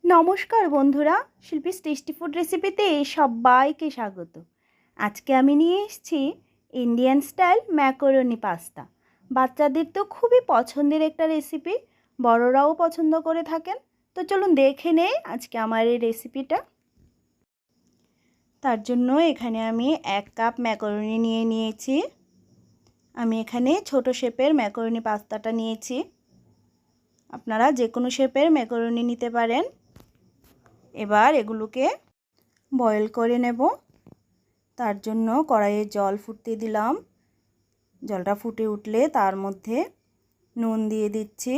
নমস্কার বন্ধুরা, Shilpi's tasty food রেসিপিতে সবাইকে স্বাগত। আজকে আমি নিয়ে এসেছি ইন্ডিয়ান স্টাইল ম্যাকারনি পাস্তা। বাচ্চাদের তো খুবই পছন্দের একটা রেসিপি, বড়রাও পছন্দ করে থাকেন। তো চলুন দেখে নেই আজকে আমার এই রেসিপিটা। তার জন্য এখানে আমি 1 কাপ ম্যাকারনি নিয়ে নিয়েছি। আমি এখানে ছোট শেপের ম্যাকারনি পাস্তাটা নিয়েছি। আপনারা যে কোনো শেপের ম্যাকারনি নিতে পারেন। এবার এগুলোকে বয়েল করে নেব। তার জন্য কড়াইয়ে জল ফুটতে দিলাম। জলটা ফুটে উঠলে তার মধ্যে নুন দিয়ে দিচ্ছি।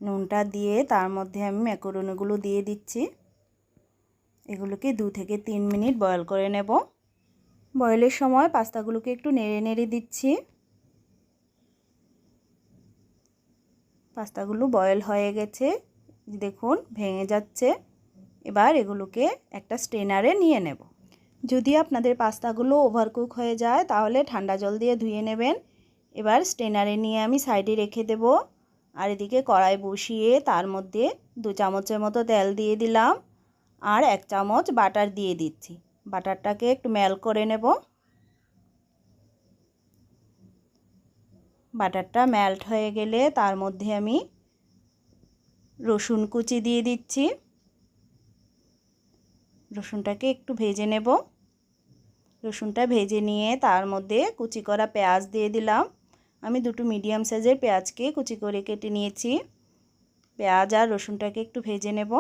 নুনটা দিয়ে তার মধ্যে আমি ম্যাকারনিগুলো দিয়ে দিচ্ছি। এগুলোকে 2 থেকে 3 মিনিট বয়েল করে নেব। বয়েলের সময় পাস্তাগুলোকে একটু নেড়ে নেড়ে দিচ্ছি। পাস্তাগুলো বয়েল হয়ে গেছে, দেখুন ভেঙে যাচ্ছে। এবার এগুলোকে একটা স্ট্রেনারে নিয়ে নেব। যদি আপনাদের পাস্তাগুলো ওভারকুক হয়ে যায় তাহলে ঠান্ডা জল দিয়ে ধুয়ে নেবেন। এবার স্ট্রেনারে নিয়ে আমি সাইডে রেখে দেব। আর এদিকে কড়াই বসিয়ে তার মধ্যে 2 চামচের মতো তেল দিয়ে দিলাম আর 1 চামচ বাটার দিয়ে দিচ্ছি। বাটারটাকে একটু মেল্ট করে নেব। বাটারটা মেল্ট হয়ে গেলে তার মধ্যে আমি রসুন কুচি দিয়ে দিচ্ছি। রসুনটাকে একটু ভেজে নেব। রসুনটা ভেজে নিয়ে তার মধ্যে কুচি করা পেঁয়াজ দিয়ে দিলাম। আমি 2টো মিডিয়াম সাইজের পেঁয়াজকে কুচি করে কেটে নিয়েছি। পেঁয়াজ আর রসুনটাকে একটু ভেজে নেব।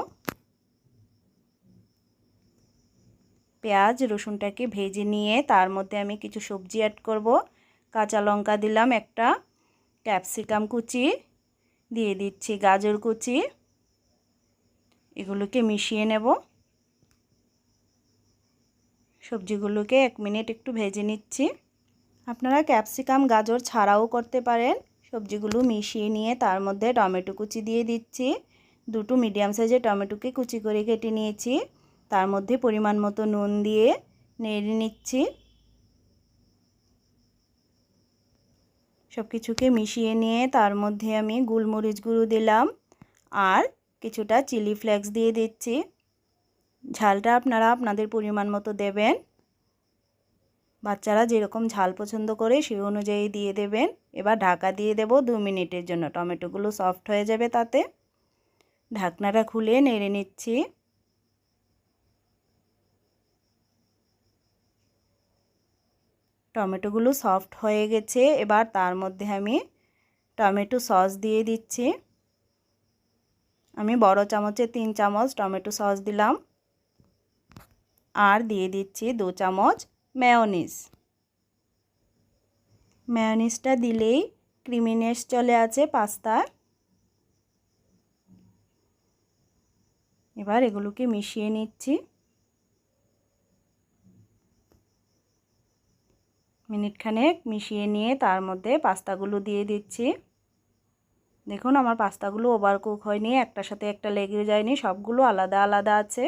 পেঁয়াজ রসুনটাকে ভেজে নিয়ে তার মধ্যে আমি কিছু সবজি অ্যাড করব। কাঁচা লঙ্কা দিলাম একটা, ক্যাপসিকাম কুচি দিয়ে দিচ্ছি, গাজর কুচি। এগুলোকে মিশিয়ে নেব। সবজিগুলোকে 1 মিনিট একটু ভেজে নিচ্ছি। আপনারা ক্যাপসিকাম গাজর ছাড়াও করতে পারেন। সবজিগুলো মিশিয়ে নিয়ে তার মধ্যে টমেটো কুচি দিয়ে দিচ্ছি। 2টো মিডিয়াম সাইজের টমেটোকে কুচি করে কেটে নিয়েছি। তার মধ্যে পরিমাণ মতো নুন দিয়ে নেড়ে নিচ্ছি। সব কিছুকে মিশিয়ে নিয়ে তার মধ্যে আমি গোলমরিচ গুঁড়ো দিলাম আর কিছুটা চিলি ফ্লেক্স দিয়ে দিচ্ছি। ঝালটা আপনারা আপনাদের পরিমাণ মতো দেবেন। বাচ্চারা যেরকম ঝাল পছন্দ করে সেই অনুযায়ী দিয়ে দেবেন। এবার ঢাকা দিয়ে দেব 2 মিনিটের জন্য। টমেটোগুলো সফট হয়ে যাবে তাতে। ঢাকনাটা খুলে নেড়ে নিচ্ছি। টমেটোগুলো সফট হয়ে গেছে। এবার তার মধ্যে আমি টমেটো সস দিয়ে দিচ্ছি। আমি বড় চামচে 3 চামচ টমেটো সস দিলাম আর দিয়ে দিচ্ছি 2 চামচ মেয়োনিজ। মেয়োনিজটা দিলেই ক্রিমিনেস চলে আসে পাস্তার। এবার এগুলোকে মিশিয়ে নিচ্ছি। মিনিটখানেক মিশিয়ে নিয়ে তার মধ্যে পাস্তাগুলো দিয়ে দিচ্ছি। দেখুন আমার পাস্তাগুলো ওভারকুক হয়নি, একটার সাথে একটা লেগে যায়নি, সবগুলো আলাদা আলাদা আছে।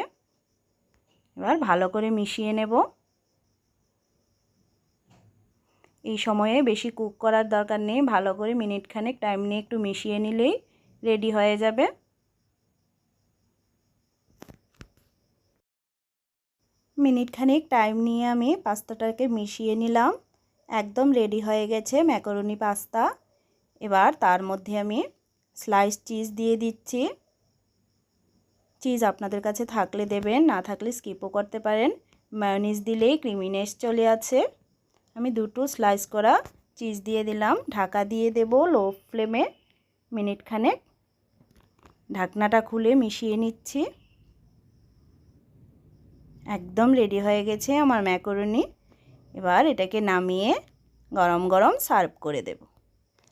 এবার ভালো করে মিশিয়ে নেব। এই সময়ে বেশি কুক করার দরকার নেই, ভালো করে মিনিটখানেক টাইম নিয়ে একটু মিশিয়ে নিলেই রেডি হয়ে যাবে। মিনিটখানেক টাইম নিয়ে আমি পাস্তাটাকে মিশিয়ে নিলাম। একদম রেডি হয়ে গেছে ম্যাকারনি পাস্তা। এবার তার মধ্যে আমি স্লাইস চিজ দিয়ে দিচ্ছি। চিজ আপনাদের কাছে থাকলে দেবেন, না থাকলে স্কিপও করতে পারেন। মেয়োনিজ দিলেই ক্রিমিনেস চলে আছে। আমি 2টো স্লাইস করা চিজ দিয়ে দিলাম। ঢাকা দিয়ে দেব লো ফ্লেমে মিনিটখানেক। ঢাকনাটা খুলে মিশিয়ে নিচ্ছি। একদম রেডি হয়ে গেছে আমার ম্যাকারনি। এবার এটাকে নামিয়ে গরম গরম সার্ভ করে দেব।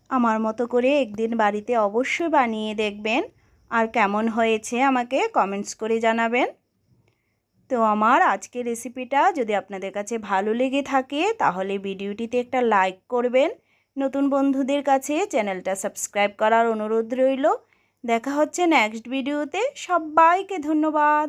আমার মতো করে একদিন বাড়িতে অবশ্যই বানিয়ে দেখবেন আর কেমন হয়েছে আমাকে কমেন্টস করে জানাবেন। তো আমার আজকের রেসিপিটা যদি আপনাদের কাছে ভালো লেগে থাকে তাহলে ভিডিওটিতে একটা লাইক করবেন। নতুন বন্ধুদের কাছে চ্যানেলটা সাবস্ক্রাইব করার অনুরোধ রইল। দেখা হচ্ছে নেক্সট ভিডিওতে। সবাইকে ধন্যবাদ।